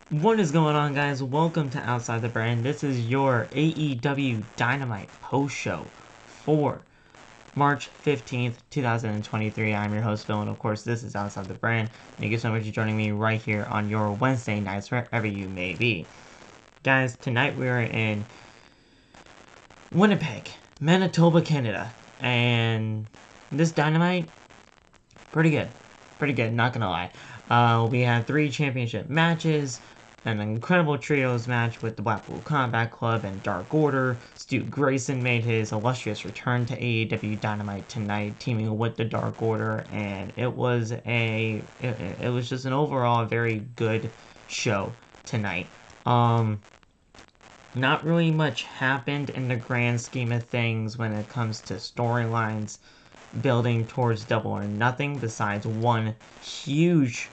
What is going on, guys? Welcome to Outside the Brand. This is your AEW Dynamite post show for March 15th, 2023. I'm your host, Phil, and of course, this is Outside the Brand. Thank you so much for joining me right here on your Wednesday nights, wherever you may be. Guys, tonight we are in Winnipeg, Manitoba, Canada, and this Dynamite, pretty good. Pretty good, not gonna lie. We have 3 championship matches, an incredible trios match with the Blackpool Combat Club and Dark Order. Stu Grayson made his illustrious return to AEW Dynamite tonight, teaming with the Dark Order, and it was just an overall very good show tonight. Not really much happened in the grand scheme of things when it comes to storylines building towards Double or Nothing, besides one huge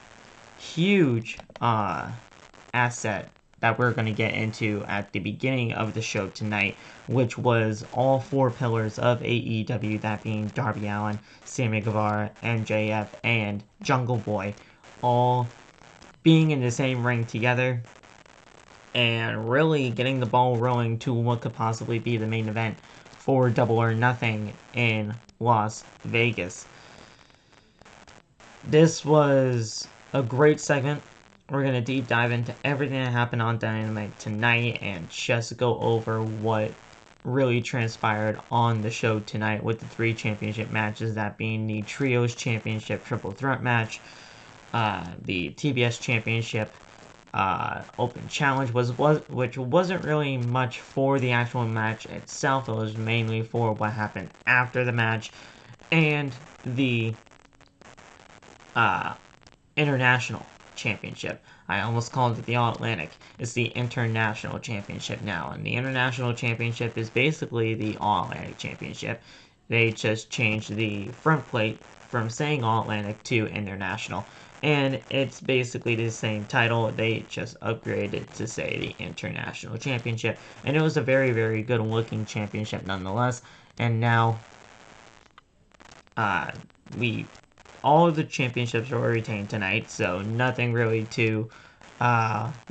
asset that we're going to get into at the beginning of the show tonight, which was all 4 pillars of AEW, that being Darby Allin, Sammy Guevara, MJF, and Jungle Boy, all being in the same ring together and really getting the ball rolling to what could possibly be the main event for Double or Nothing in Las Vegas. This was a great segment. We're going to deep dive into everything that happened on Dynamite tonight and just go over what really transpired on the show tonight with the 3 championship matches, that being the Trios Championship Triple Threat match, the TBS Championship Open Challenge, which wasn't really much for the actual match itself. It was mainly for what happened after the match, and the International Championship. I almost called it the All-Atlantic. It's the International Championship now, and the International Championship is basically the All-Atlantic Championship. They just changed the front plate from saying All-Atlantic to International, and it's basically the same title. They just upgraded to say the International Championship, and it was a very, very good looking championship nonetheless. And now all of the championships were retained tonight, so nothing really to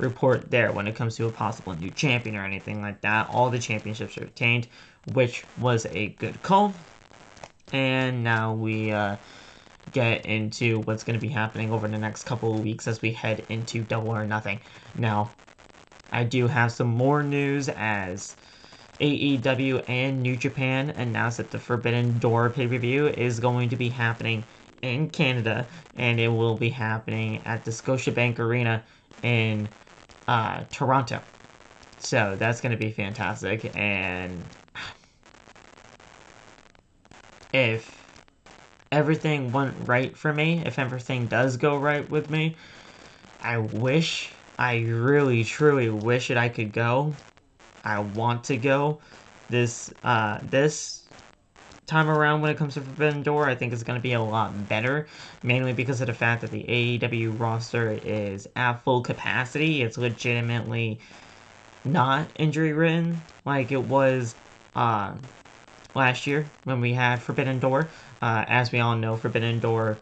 report there when it comes to a possible new champion or anything like that. All the championships are retained, which was a good call. And now we get into what's going to be happening over the next couple of weeks as we head into Double or Nothing. Now, I do have some more news as AEW and New Japan announced that the Forbidden Door pay-per-view is going to be happening in Canada, and it will be happening at the Scotiabank Arena in Toronto. So that's going to be fantastic, and if everything went right for me, if everything does go right with me, I really truly wish that I could go. I want to go. This time around when it comes to Forbidden Door, I think it's going to be a lot better, mainly because of the fact that the AEW roster is at full capacity. It's legitimately not injury ridden like it was last year when we had Forbidden Door. As we all know, Forbidden Door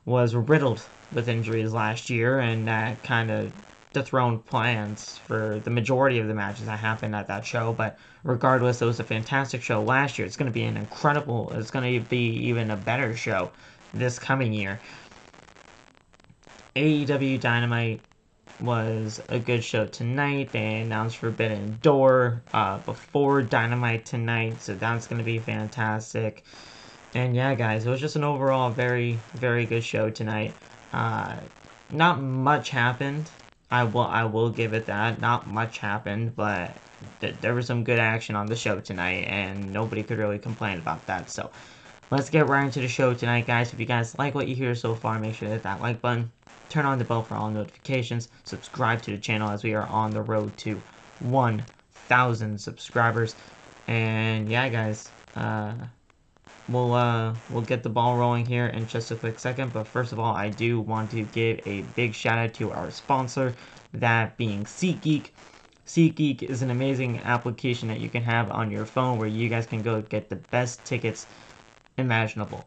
was riddled with injuries last year, and that kind of dethroned plans for the majority of the matches that happened at that show. But regardless, it was a fantastic show last year. It's going to be it's going to be even a better show this coming year. AEW Dynamite was a good show tonight. They announced Forbidden Door before Dynamite tonight, so that's going to be fantastic. And yeah, guys, it was just an overall very, very good show tonight. Not much happened. I will give it that. Not much happened, but there was some good action on the show tonight, and nobody could really complain about that. So let's get right into the show tonight, guys. If you guys like what you hear so far, make sure to hit that like button. Turn on the bell for all notifications. Subscribe to the channel as we are on the road to 1,000 subscribers. And yeah, guys, we'll get the ball rolling here in just a quick second, but first of all, I do want to give a big shout out to our sponsor, that being SeatGeek. SeatGeek is an amazing application that you can have on your phone where you guys can go get the best tickets imaginable.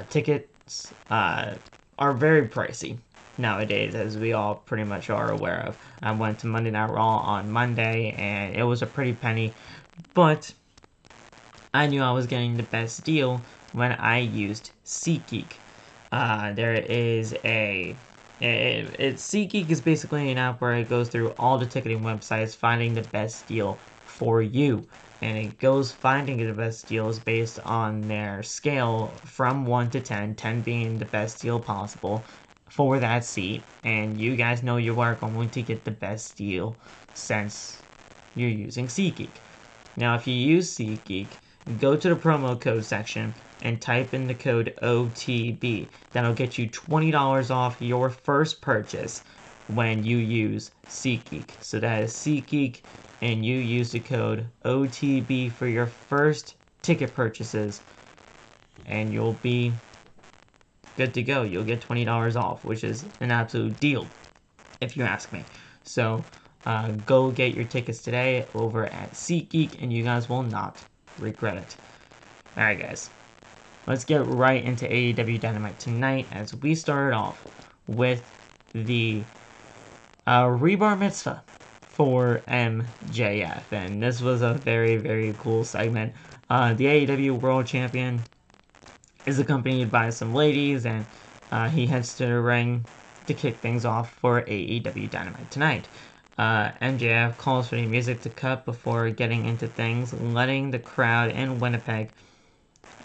Tickets are very pricey. nowadays, as we all pretty much are aware of. I went to Monday Night Raw on Monday, and it was a pretty penny, but I knew I was getting the best deal when I used SeatGeek. There is SeatGeek is basically an app where it goes through all the ticketing websites, finding the best deal for you. And it goes finding the best deals based on their scale from 1 to 10, 10 being the best deal possible for that seat. And you guys know you are going to get the best deal since you're using SeatGeek. Now, if you use SeatGeek, go to the promo code section and type in the code OTB. That'll get you $20 off your first purchase when you use SeatGeek. So that is SeatGeek, and you use the code OTB for your first ticket purchases, and you'll be good to go. You'll get $20 off, which is an absolute deal, if you ask me. So go get your tickets today over at SeatGeek, and you guys will not regret it. Alright, guys. Let's get right into AEW Dynamite tonight, as we started off with the Rebar Mitzvah for MJF. And this was a very, very cool segment. The AEW World Champion is accompanied by some ladies, and he heads to the ring to kick things off for AEW Dynamite tonight. MJF calls for the music to cut before getting into things, letting the crowd in Winnipeg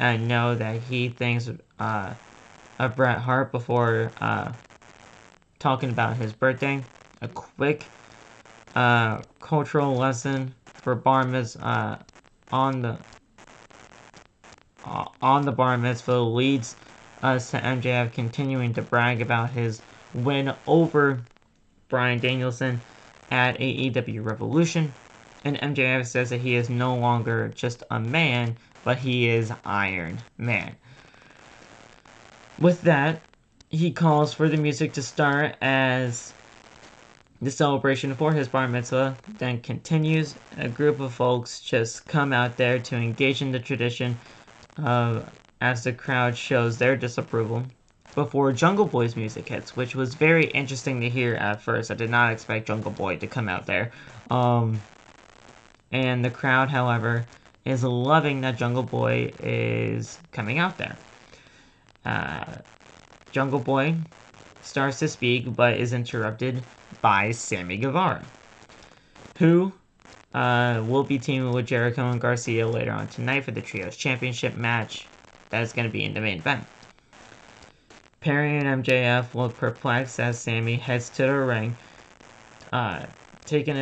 know that he thinks of Bret Hart before talking about his birthday. A quick cultural lesson for bar mitzvah on the bar mitzvah leads us to MJF continuing to brag about his win over Bryan Danielson at AEW Revolution, and MJF says that he is no longer just a man, but he is Iron Man. With that, he calls for the music to start as the celebration for his bar mitzvah then continues. A group of folks just come out there to engage in the tradition as the crowd shows their disapproval before Jungle Boy's music hits, which was very interesting to hear at first. I did not expect Jungle Boy to come out there. And the crowd, however, is loving that Jungle Boy is coming out there. Jungle Boy starts to speak, but is interrupted by Sammy Guevara, who will be teaming with Jericho and Garcia later on tonight for the Trios Championship match that is going to be in the main event. Perry and MJF look perplexed as Sammy heads to the ring, taking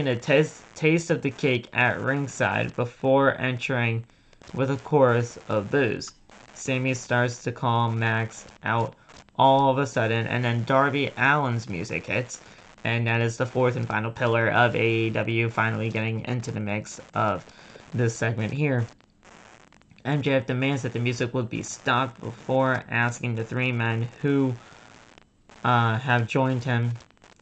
a taste of the cake at ringside before entering with a chorus of boos. Sammy starts to call Max out all of a sudden, and then Darby Allin's music hits, and that is the fourth and final pillar of AEW finally getting into the mix of this segment here. MJF demands that the music would be stopped before asking the three men who have joined him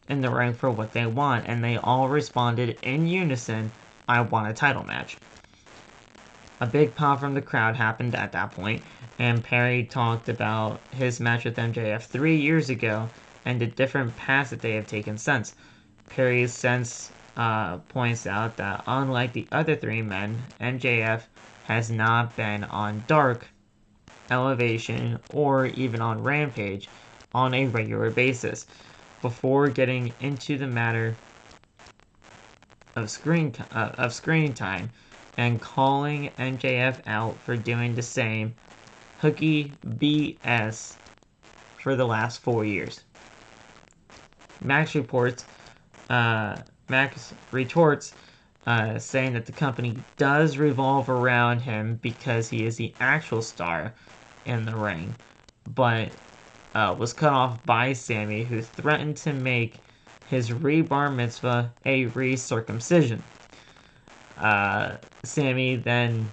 in the ring for what they want, and they all responded in unison, "I want a title match." A big pop from the crowd happened at that point, and Perry talked about his match with MJF 3 years ago and the different paths that they have taken since. Perry since points out that unlike the other three men, MJF has not been on Dark, Elevation, or even on Rampage on a regular basis, before getting into the matter of screen time and calling MJF out for doing the same hooky BS for the last 4 years. Max retorts saying that the company does revolve around him because he is the actual star in the ring, but was cut off by Sammy, who threatened to make his Rebar Mitzvah a re-circumcision. Sammy then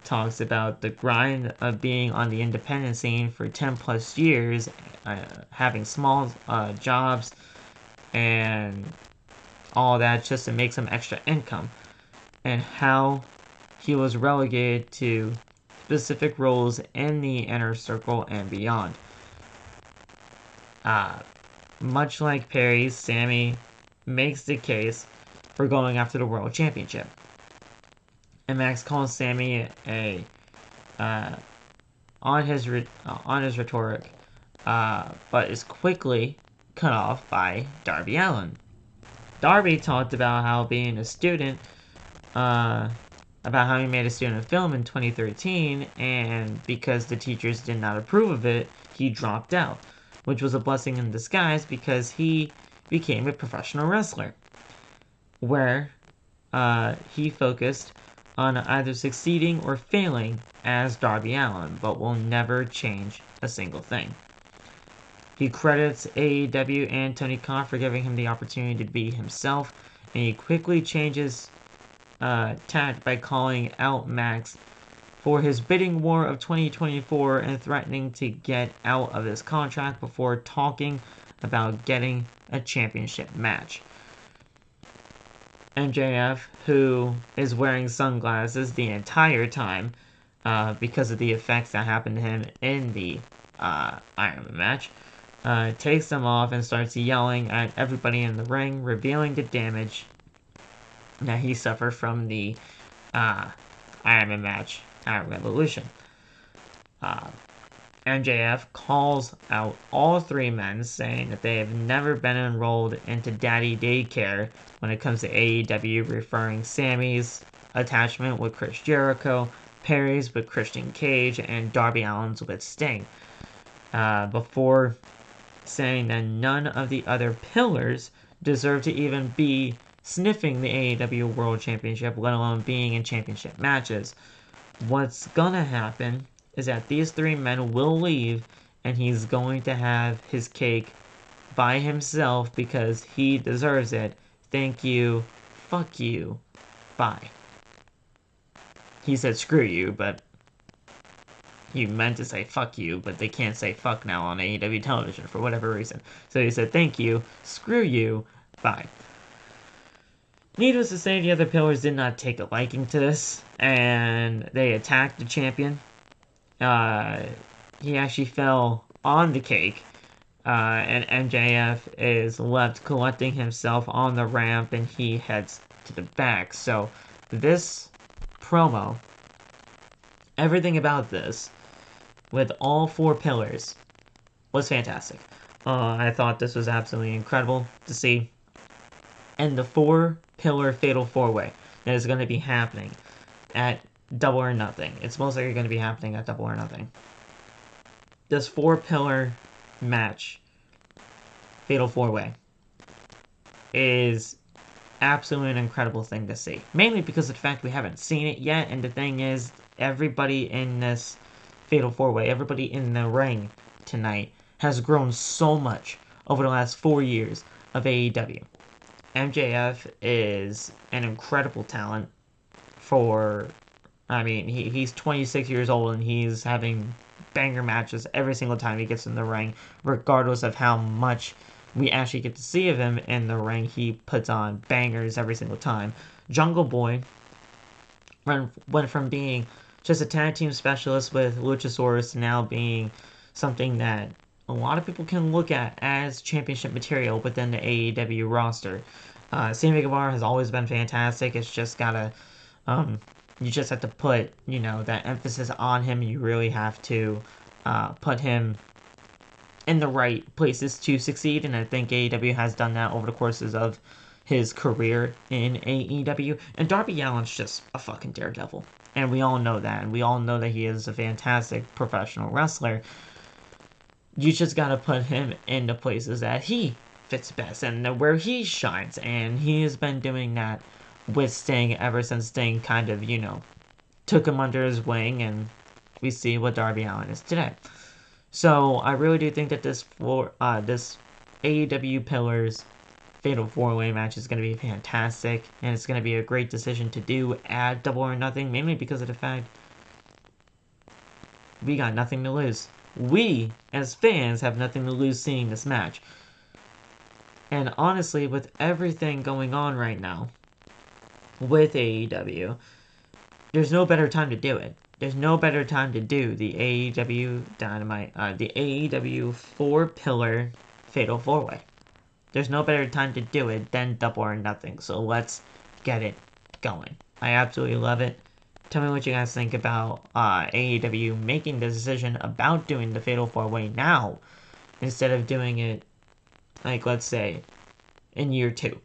talks about the grind of being on the independent scene for 10 plus years, having small jobs and all that just to make some extra income, and how he was relegated to specific roles in the inner circle and beyond. Much like Perry, Sammy makes the case for going after the World Championship. And Max calls Sammy on his rhetoric, but is quickly cut off by Darby Allin. Darby talked about how being a student, about how he made a student film in 2013, and because the teachers did not approve of it, he dropped out, which was a blessing in disguise because he became a professional wrestler, where he focused on either succeeding or failing as Darby Allin, but will never change a single thing. He credits AEW and Tony Khan for giving him the opportunity to be himself, and he quickly changes tact by calling out Max for his bidding war of 2024 and threatening to get out of his contract before talking about getting a championship match. MJF, who is wearing sunglasses the entire time because of the effects that happened to him in the Iron Man match, takes them off and starts yelling at everybody in the ring, revealing the damage that he suffered from the Iron Man match at Revolution. MJF calls out all three men, saying that they have never been enrolled into daddy daycare when it comes to AEW, referring Sammy's attachment with Chris Jericho, Perry's with Christian Cage, and Darby Allin's with Sting. Before saying that none of the other pillars deserve to even be sniffing the AEW World Championship, let alone being in championship matches. What's gonna happen is that these three men will leave, and he's going to have his cake by himself because he deserves it. Thank you, fuck you, bye. He said screw you, but he meant to say fuck you, but they can't say fuck now on AEW television for whatever reason. So he said thank you, screw you, bye. Needless to say, the other pillars did not take a liking to this, and they attacked the champion. He actually fell on the cake, and MJF is left collecting himself on the ramp, and he heads to the back. So this promo, everything about this, with all four pillars, was fantastic. I thought this was absolutely incredible to see. And the four-pillar Fatal 4-Way that is going to be happening at Double or Nothing. It's most likely going to be happening at Double or Nothing. This four-pillar match, Fatal 4-Way, is absolutely an incredible thing to see. Mainly because of the fact we haven't seen it yet, and the thing is, everybody in this Fatal 4-Way, everybody in the ring tonight, has grown so much over the last 4 years of AEW. MJF is an incredible talent he's 26 years old and he's having banger matches every single time he gets in the ring, regardless of how much we actually get to see of him in the ring. He puts on bangers every single time. Jungle Boy went from being just a tag team specialist with Luchasaurus to now being something that a lot of people can look at as championship material within the AEW roster. Sammy Guevara has always been fantastic. It's just gotta, you just have to put, that emphasis on him. You really have to put him in the right places to succeed, and I think AEW has done that over the courses of his career in AEW. And Darby Allin's just a fucking daredevil, and we all know that, and we all know that he is a fantastic professional wrestler. You just gotta put him in the places that he fits best and where he shines, and he has been doing that with Sting ever since Sting kind of, took him under his wing, and we see what Darby Allin is today. So I really do think that this AEW Pillars Fatal 4-Way match is going to be fantastic, and it's going to be a great decision to do at Double or Nothing, mainly because of the fact we got nothing to lose. We, as fans, have nothing to lose seeing this match. And honestly, with everything going on right now with AEW, there's no better time to do it. there's no better time to do the AEW Dynamite, the AEW 4-pillar Fatal 4-Way. There's no better time to do it than Double or Nothing. So let's get it going. I absolutely love it. Tell me what you guys think about AEW making the decision about doing the Fatal 4-Way now instead of doing it, like, let's say, in year 2.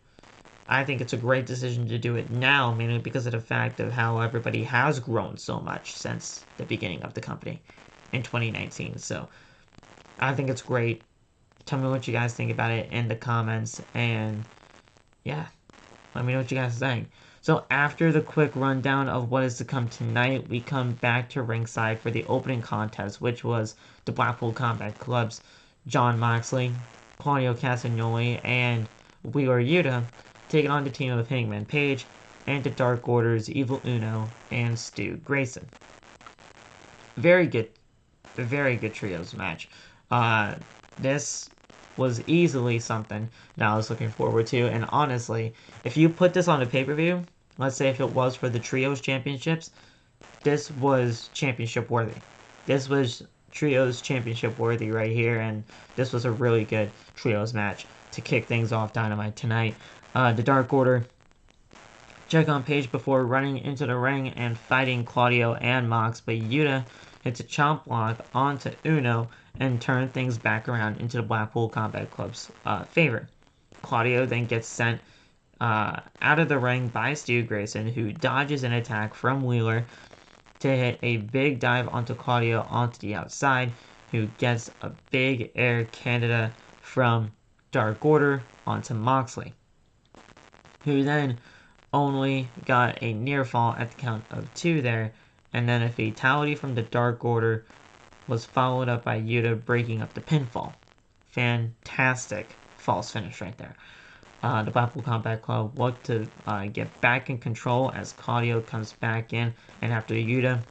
I think it's a great decision to do it now, mainly because of the fact of how everybody has grown so much since the beginning of the company in 2019. So I think it's great. Tell me what you guys think about it in the comments, and yeah, let me know what you guys think. So after the quick rundown of what is to come tonight, we come back to ringside for the opening contest, which was the Blackpool Combat Club's Jon Moxley, Claudio Castagnoli, and Wheeler Yuta taking on the team of Hangman Page and the Dark Order's Evil Uno and Stu Grayson. Very good trios match. This was easily something that I was looking forward to, and honestly, if you put this on a pay-per-view, let's say if it was for the Trios Championships, this was championship worthy. This was Trios Championship worthy right here, and this was a really good Trios match to kick things off Dynamite tonight. The Dark Order check on Page before running into the ring and fighting Claudio and Mox, but Yuta hits a chomp block onto Uno and turn things back around into the Blackpool Combat Club's favor. Claudio then gets sent out of the ring by Stu Grayson, who dodges an attack from Wheeler to hit a big dive onto Claudio onto the outside, who gets a big Air Canada from Dark Order onto Moxley, who then only got a near fall at the count of 2 there, and then a fatality from the Dark Order was followed up by Yuta breaking up the pinfall. Fantastic false finish right there. The Blackpool Combat Club looked to get back in control as Claudio comes back in, and after Yuta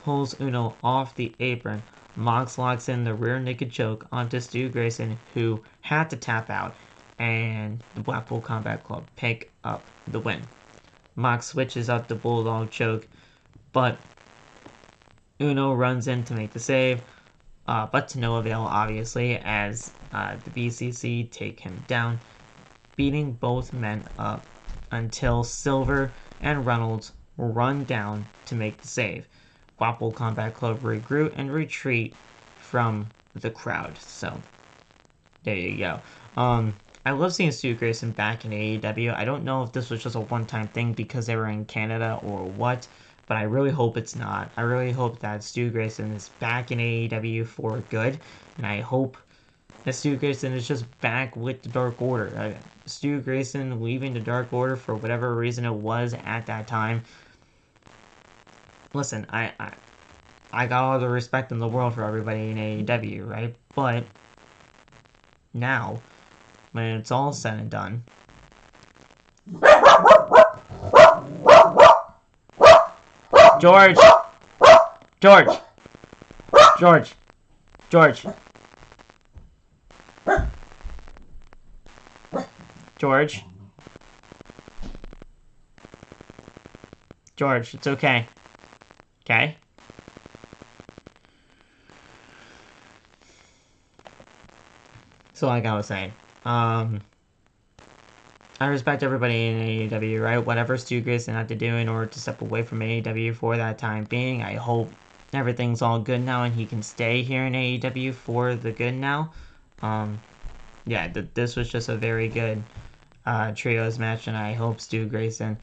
pulls Uno off the apron, Mox locks in the rear naked choke onto Stu Grayson, who had to tap out, and the Blackpool Combat Club pick up the win. Mox switches up the Bulldog choke, but Uno runs in to make the save, but to no avail, obviously, as the BCC take him down, beating both men up until Silver and Reynolds run down to make the save. Blackpool Combat Club regroup and retreat from the crowd. So, there you go. I love seeing Stu Grayson back in AEW. I don't know if this was just a one-time thing because they were in Canada or what, but I really hope it's not. I really hope that Stu Grayson is back in AEW for good, and I hope that Stu Grayson is just back with the Dark Order. Stu Grayson leaving the Dark Order for whatever reason it was at that time. Listen, I got all the respect in the world for everybody in AEW, right? But now, when it's all said and done, George! George! George! George! George? George, it's okay. Okay? So like I was saying, I respect everybody in AEW, right? Whatever Stu Grayson had to do in order to step away from AEW for that time being, I hope everything's all good now and he can stay here in AEW for the good now. Yeah, this was just a very good trios match, and I hope Stu Grayson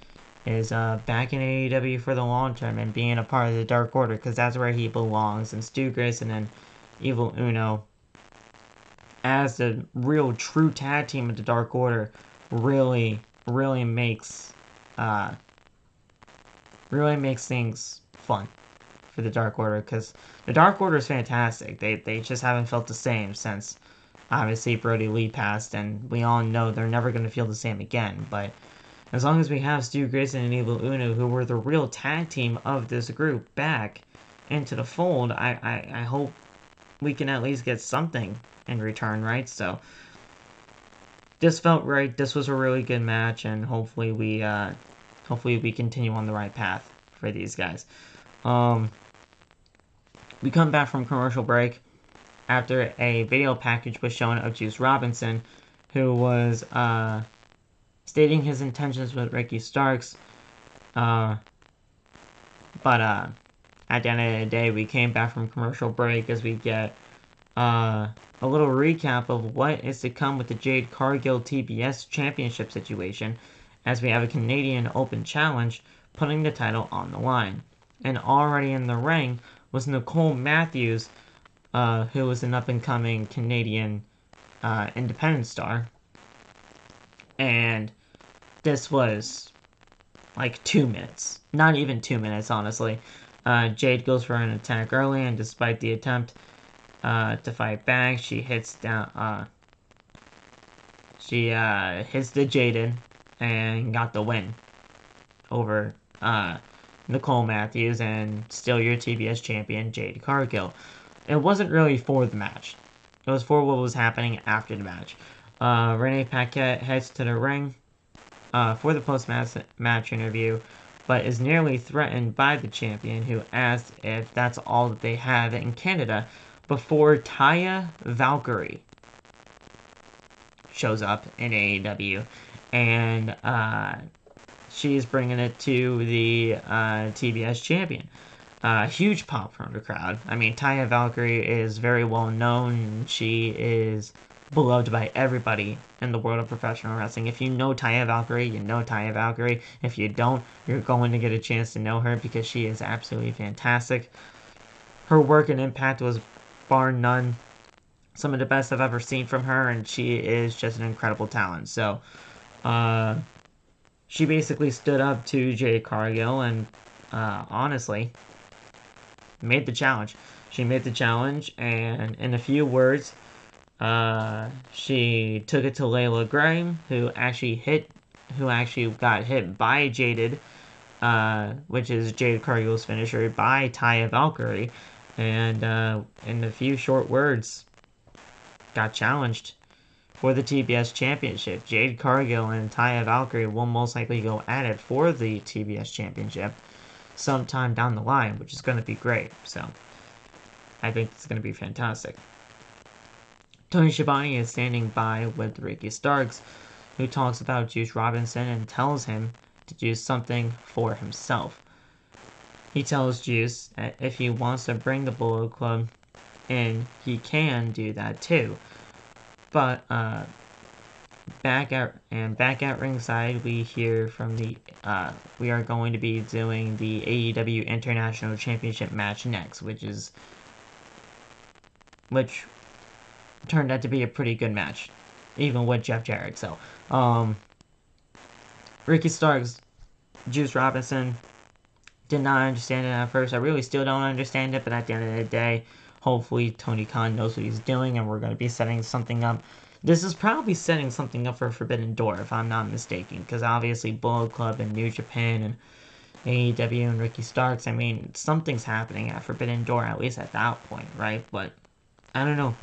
is back in AEW for the long term and being a part of the Dark Order, because that's where he belongs. And Stu Grayson and Evil Uno, as the real true tag team of the Dark Order, really makes things fun for the Dark Order, because the Dark Order is fantastic. They just haven't felt the same since obviously Brody Lee passed, and we all know they're never going to feel the same again. But as long as we have Stu Grayson and Evil Uno, who were the real tag team of this group, back into the fold, I hope we can at least get something in return, right? So this felt right. This was a really good match, and hopefully we continue on the right path for these guys. We come back from commercial break after a video package was shown of Juice Robinson, who was stating his intentions with Ricky Starks. But at the end of the day, we came back from commercial break as we get a little recap of what is to come with the Jade Cargill TBS Championship situation, as we have a Canadian Open Challenge putting the title on the line. And already in the ring was Nicole Matthews, who was an up-and-coming Canadian independent star. And this was like 2 minutes. Not even 2 minutes, honestly. Jade goes for an attack early, and despite the attempt to fight back, she hits down. She hits the Jaded and got the win over Nicole Matthews and still your TBS champion, Jade Cargill. It wasn't really for the match. It was for what was happening after the match. Renee Paquette heads to the ring for the post-match interview, but is nearly threatened by the champion, who asks if that's all that they have in Canada, before Taya Valkyrie shows up in AEW, and she's bringing it to the TBS champion. Huge pop from the crowd. I mean, Taya Valkyrie is very well known. She is beloved by everybody in the world of professional wrestling. If you know Taya Valkyrie, you know Taya Valkyrie. If you don't, you're going to get a chance to know her because she is absolutely fantastic. Her work and impact was bar none some of the best I've ever seen from her, and she is just an incredible talent. So, she basically stood up to Jade Cargill and, honestly, made the challenge. She made the challenge, and in a few words, she took it to Layla Graham, who actually got hit by Jaded, which is Jade Cargill's finisher, by Taya Valkyrie, and in a few short words, got challenged for the TBS Championship. Jade Cargill and Taya Valkyrie will most likely go at it for the TBS Championship sometime down the line, which is going to be great. So, I think it's going to be fantastic. Tony Schiavone is standing by with Ricky Starks, who talks about Juice Robinson and tells him to do something for himself. He tells Juice that if he wants to bring the Bullet Club in, he can do that too. But back at ringside, we hear from the we are going to be doing the AEW International Championship match next, which turned out to be a pretty good match, even with Jeff Jarrett. So, Ricky Starks, Juice Robinson, did not understand it at first. I really still don't understand it, but at the end of the day, hopefully Tony Khan knows what he's doing, and we're going to be setting something up. This is probably setting something up for Forbidden Door, if I'm not mistaken, because obviously Bullet Club and New Japan and AEW and Ricky Starks, I mean, something's happening at Forbidden Door, at least at that point, right? But, I don't know.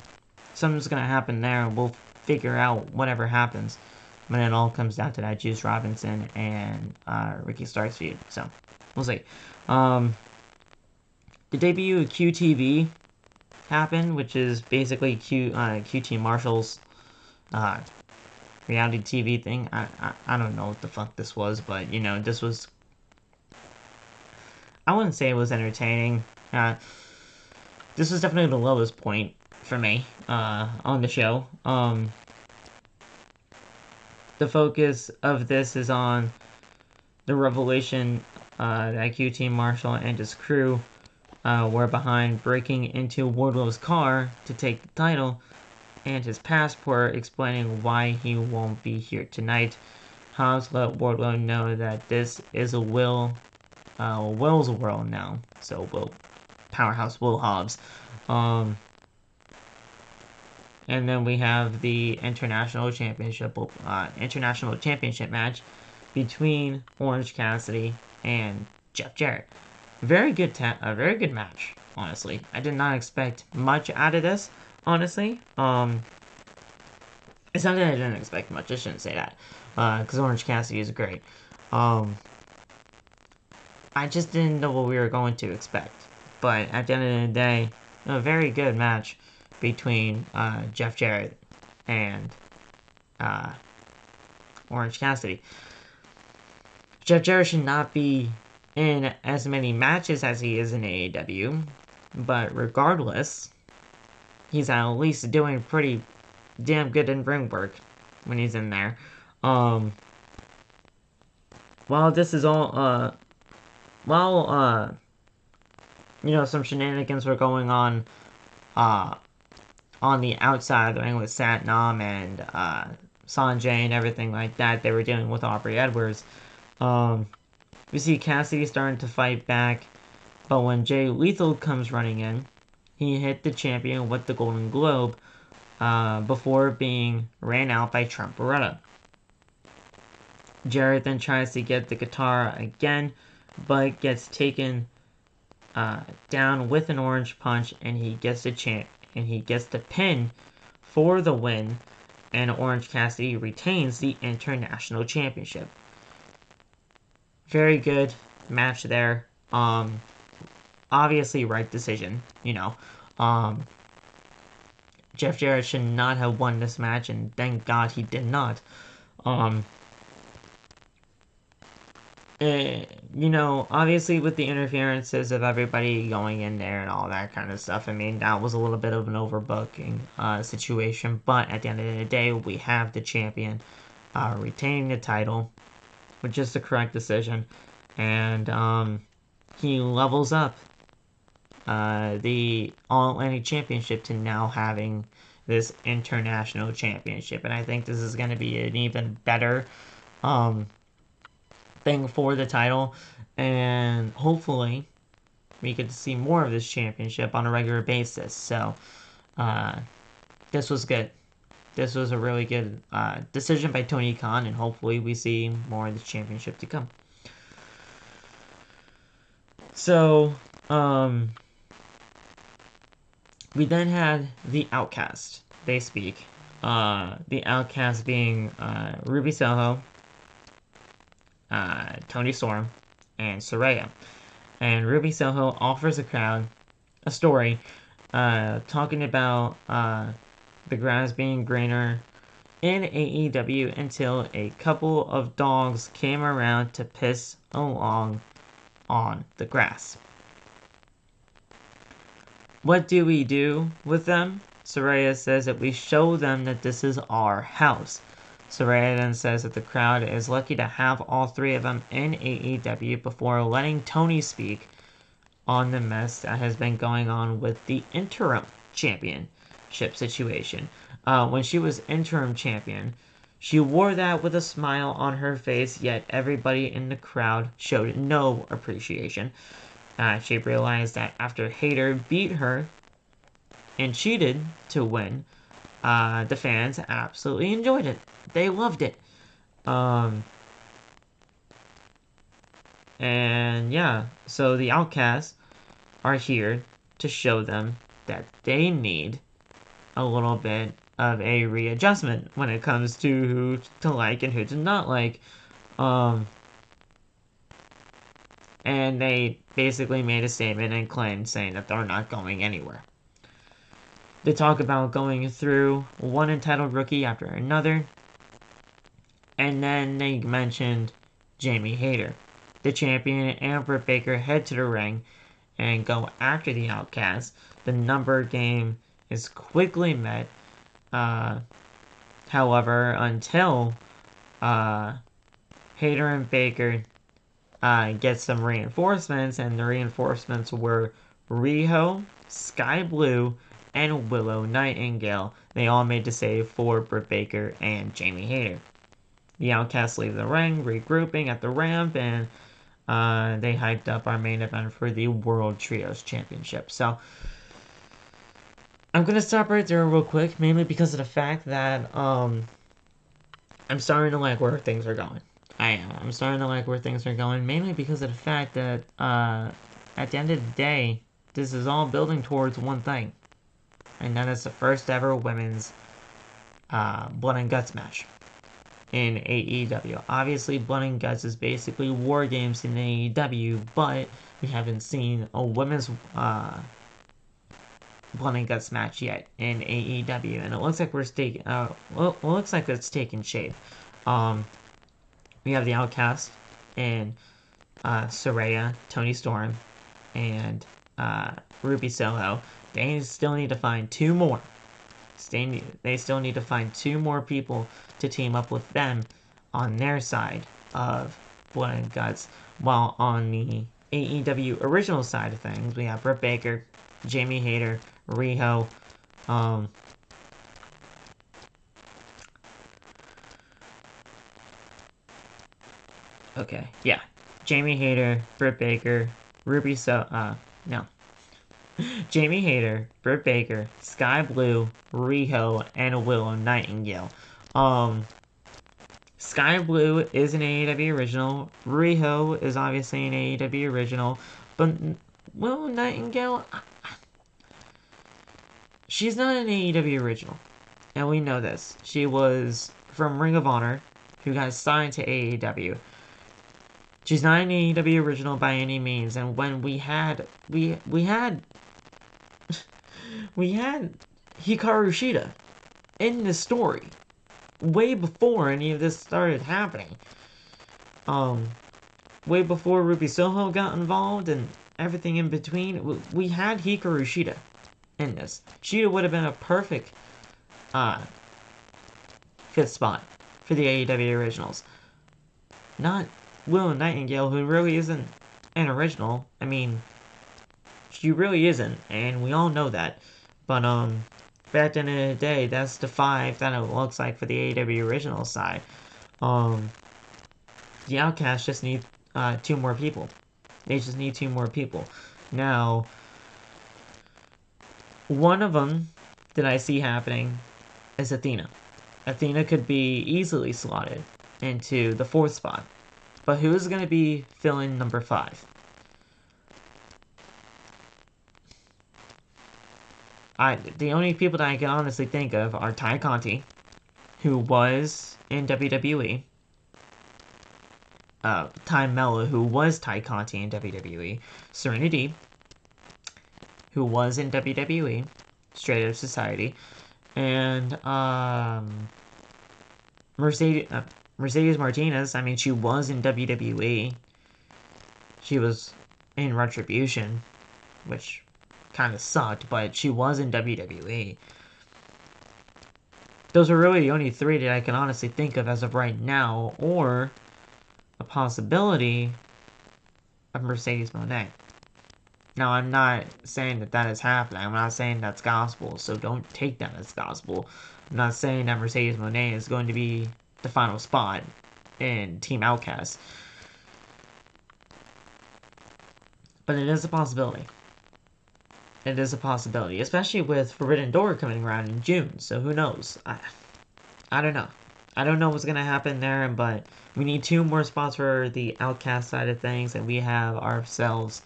Something's going to happen there, and we'll figure out whatever happens when it all comes down to that Juice Robinson and Ricky Starks feud. So, we'll see. The debut of QTV happened, which is basically QT Marshall's reality TV thing. I don't know what the fuck this was, but, you know, this was... I wouldn't say it was entertaining. This was definitely the lowest point for me on the show. The focus of this is on the revelation that QT Marshall and his crew were behind breaking into Wardlow's car to take the title, and his passport, explaining why he won't be here tonight. Hobbs let Wardlow know that this is a Will's world now. So Powerhouse Will Hobbs. And then we have the international championship match between Orange Cassidy and Jeff Jarrett. A very good match, honestly. I did not expect much out of this, honestly. It's not that I didn't expect much, I shouldn't say that. Because Orange Cassidy is great. I just didn't know what we were going to expect. But at the end of the day, a very good match between Jeff Jarrett and Orange Cassidy. Jeff Jarrett should not be in as many matches as he is in AEW, but regardless, he's at least doing pretty damn good in ring work when he's in there. While this is all, some shenanigans were going on the outside of the ring with Satnam and Sanjay and everything like that. They were dealing with Aubrey Edwards. We see Cassidy starting to fight back, but when Jay Lethal comes running in, he hit the champion with the Golden Globe before being ran out by Trent Beretta. Jarrett then tries to get the guitar again, but gets taken down with an orange punch, and he gets the pin for the win, and Orange Cassidy retains the International Championship. Very good match there. Obviously right decision, Jeff Jarrett should not have won this match, and thank God he did not. Obviously with the interferences of everybody going in there and all that kind of stuff, I mean, that was a little bit of an overbooking situation, but at the end of the day, we have the champion retaining the title, which is the correct decision, and he levels up the All-Atlantic Championship to now having this International Championship, and I think this is going to be an even better thing for the title, and hopefully we get to see more of this championship on a regular basis. So this was good. This was a really good decision by Tony Khan, and hopefully we see more of this championship to come. So we then had the Outcast. They speak. The Outcast being Ruby Soho, Tony Storm, and Saraya. And Ruby Soho offers the crowd a story talking about the grass being greener in AEW until a couple of dogs came around to piss along on the grass. What do we do with them? Saraya says that we show them that this is our house. Saraya then says that the crowd is lucky to have all three of them in AEW before letting Tony speak on the mess that has been going on with the interim championship situation. When she was interim champion, she wore that with a smile on her face, yet everybody in the crowd showed no appreciation. She realized that after Hayter beat her and cheated to win, the fans absolutely enjoyed it. They loved it. And yeah, so the Outcasts are here to show them that they need a little bit of a readjustment when it comes to who to like and who to not like. And they basically made a statement and claimed saying that they're not going anywhere. They talk about going through one entitled rookie after another. And then they mentioned Jamie Hayter. The champion and Britt Baker head to the ring and go after the Outcasts. The number game is quickly met. However, until Hayter and Baker get some reinforcements, and the reinforcements were Riho, Sky Blue, and Willow Nightingale. They all made the save for Britt Baker and Jamie Hayter. The Outcasts leave the ring, regrouping at the ramp, and they hyped up our main event for the World Trios Championship. So, I'm going to stop right there real quick, mainly because of the fact that I'm starting to like where things are going. I am. I'm starting to like where things are going, mainly because of the fact that at the end of the day, this is all building towards one thing. And that is the first ever women's Blood and Guts match. in AEW. Obviously, Blood and Guts is basically War Games in AEW, but we haven't seen a women's Blood and Guts match yet in AEW, and it looks like looks like it's taking shape. We have the Outcasts and Saraya, Toni Storm, and Ruby Soho. They still need to find two more. They still need to find two more people to team up with them on their side of Blood and Guts. While on the AEW original side of things, we have Britt Baker, Jamie Hayter, Riho, Jamie Hayter, Britt Baker, Jamie Hayter, Britt Baker, Sky Blue, Riho, and Willow Nightingale. Sky Blue is an AEW original. Riho is obviously an AEW original. But Willow Nightingale, she's not an AEW original. And we know this. She was from Ring of Honor, who got signed to AEW. She's not an AEW original by any means. And when we had Hikaru Shida in the story way before any of this started happening. Way before Ruby Soho got involved and everything in between, we had Hikaru Shida in this. Shida would have been a perfect fifth spot for the AEW originals. Not Willow Nightingale, who really isn't an original. I mean, she really isn't, and we all know that. But at the end of the day, that's the 5 that it looks like for the AEW original side. The Outcasts just need 2 more people. They just need 2 more people. Now, one of them that I see happening is Athena. Athena could be easily slotted into the 4th spot. But who's going to be filling number 5? The only people that I can honestly think of are Ty Conti, who was in WWE, Ty Mello, who was Ty Conti in WWE, Serenity, who was in WWE, Straight Up Society, and Mercedes Martinez. I mean, she was in WWE. She was in Retribution, which kind of sucked, but she was in WWE. Those are really the only 3 that I can honestly think of as of right now, or a possibility of Mercedes Moné. Now, I'm not saying that is happening. I'm not saying that's gospel, so don't take that as gospel. I'm not saying that Mercedes Moné is going to be the final spot in Team Outcast. But it is a possibility. It is a possibility, especially with Forbidden Door coming around in June, so who knows? I don't know. I don't know what's going to happen there, but we need 2 more spots for the Outcast side of things, and we have ourselves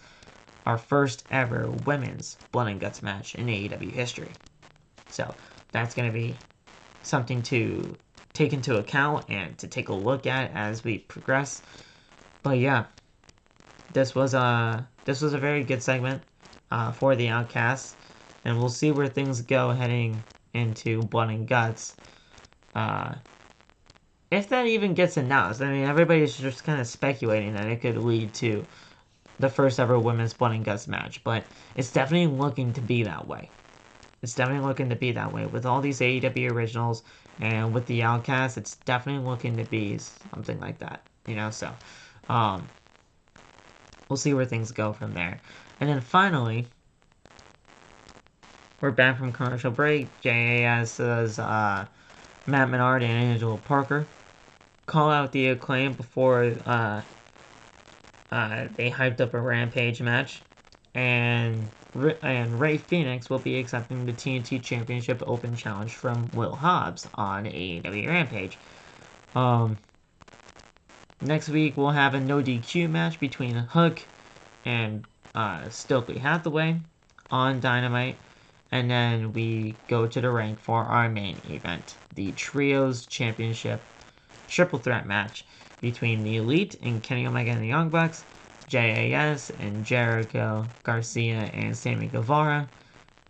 our first ever women's Blood and Guts match in AEW history. So that's going to be something to take into account and to take a look at as we progress. But yeah, this was a very good segment for the Outcasts, and we'll see where things go heading into Blood and Guts. If that even gets announced, I mean, everybody's just kind of speculating that it could lead to the first ever women's Blood and Guts match, but it's definitely looking to be that way. It's definitely looking to be that way. With all these AEW originals and with the Outcasts, it's definitely looking to be something like that, so we'll see where things go from there. And then finally, we're back from commercial break. JAS says Matt Menard and Angelo Parker call out the Acclaim before they hyped up a Rampage match. And Rey Fenix will be accepting the TNT Championship Open Challenge from Will Hobbs on AEW Rampage. Next week, we'll have a no DQ match between Hook and Stokely Hathaway on Dynamite, and then we go to the ring for our main event, the Trios Championship triple threat match between the Elite and Kenny Omega and the Young Bucks, JAS and Jericho, Garcia and Sammy Guevara,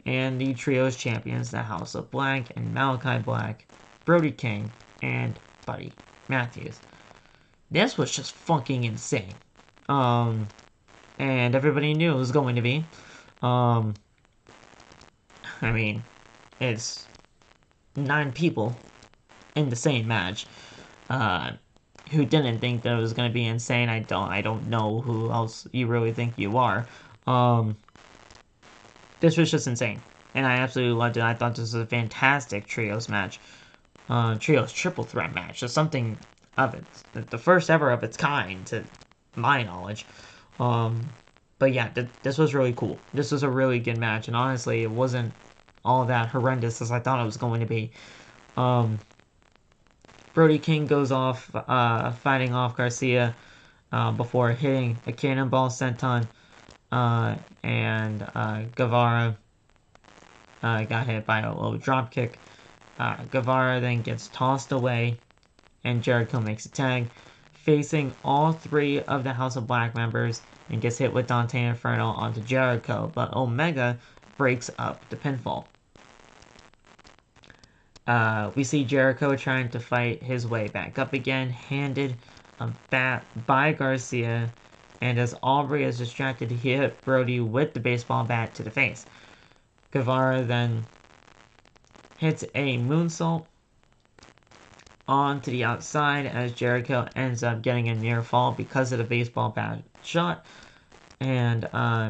and the Trios champions, the House of Black and Malachi Black, Brody King, and Buddy Matthews. This was just fucking insane. And everybody knew it was going to be. I mean, it's 9 people in the same match. Who didn't think that it was going to be insane. I don't know who else you really think you are. This was just insane, and I absolutely loved it. I thought this was a fantastic trios match. Trios triple threat match. Just something of it, the first ever of its kind to my knowledge. But yeah, this was really cool. This was a really good match, and honestly, it wasn't all that horrendous as I thought it was going to be. Brody King goes off, fighting off Garcia before hitting a cannonball senton, and Guevara got hit by a low dropkick. Guevara then gets tossed away, and Jericho makes a tag, facing all 3 of the House of Black members, and gets hit with Dante Inferno onto Jericho, but Omega breaks up the pinfall. We see Jericho trying to fight his way back up again, handed a bat by Garcia, and as Aubrey is distracted, he hit Brody with the baseball bat to the face. Guevara then hits a moonsault onto the outside as Jericho ends up getting a near fall because of the baseball bat shot, and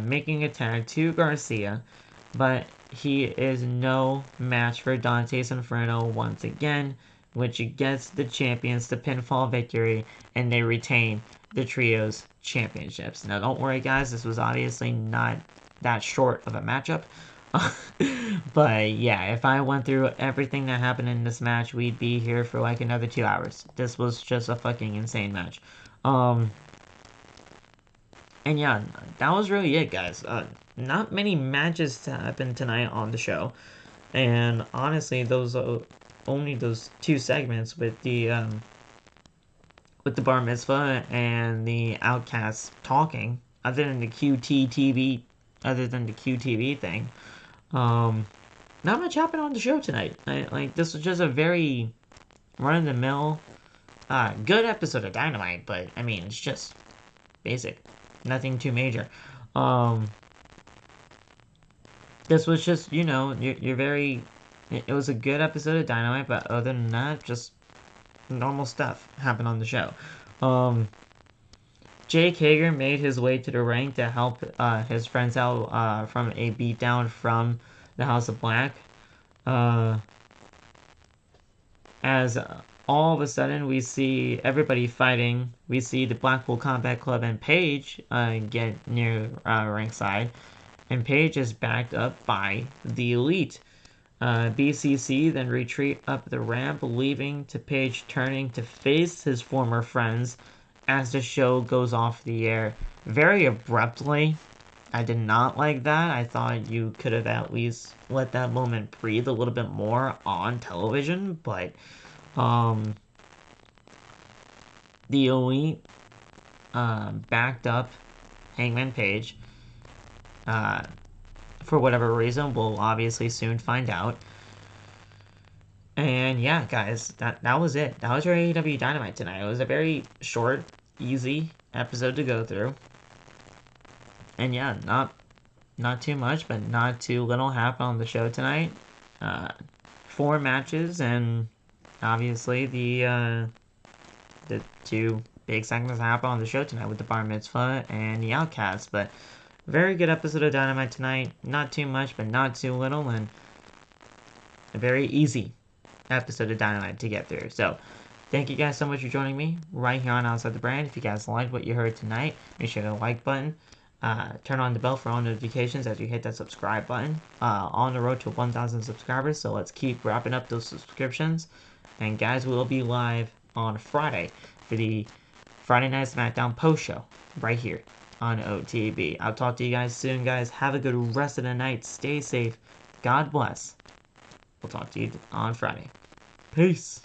making a tag to Garcia, but he is no match for Dante's Inferno once again, which gets the champions the pinfall victory, and they retain the Trios championships. Now, don't worry, guys. This was obviously not that short of a matchup. But, yeah, if I went through everything that happened in this match, we'd be here for, like, another 2 hours. This was just a fucking insane match. And, yeah, that was really it, guys. Not many matches to happen tonight on the show, and honestly, those only those 2 segments with the Bar Mitzvah and the Outcasts talking, other than the QTV thing, not much happened on the show tonight. This was just a very run-of-the-mill, good episode of Dynamite, but I mean, it's just basic, nothing too major. This was just, you know, it was a good episode of Dynamite, but other than that, just normal stuff happened on the show. Jake Hager made his way to the ring to help his friends out from a beatdown from the House of Black. As all of a sudden we see everybody fighting. We see the Blackpool Combat Club and Paige get near ringside. And Paige is backed up by the Elite. BCC then retreat up the ramp, leaving to Paige turning to face his former friends as the show goes off the air very abruptly. I did not like that. I thought you could have at least let that moment breathe a little bit more on television, but the Elite backed up Hangman Page. For whatever reason, we'll obviously soon find out. And yeah, guys, that was it. That was your AEW Dynamite tonight. It was a very short, easy episode to go through. And yeah, not too much, but not too little happened on the show tonight. 4 matches, and obviously the 2 big segments happened on the show tonight with the Bar Mitzvah and the Outcasts, but very good episode of Dynamite tonight. Not too much, but not too little, and a very easy episode of Dynamite to get through. So, thank you guys so much for joining me right here on Outside the Brand. If you guys liked what you heard tonight, make sure to like button. Turn on the bell for all notifications as you hit that subscribe button. On the road to 1,000 subscribers, so let's keep wrapping up those subscriptions. And guys, we'll be live on Friday for the Friday Night SmackDown post show right here on OTB. I'll talk to you guys soon, guys. Have a good rest of the night. Stay safe. God bless. We'll talk to you on Friday. Peace.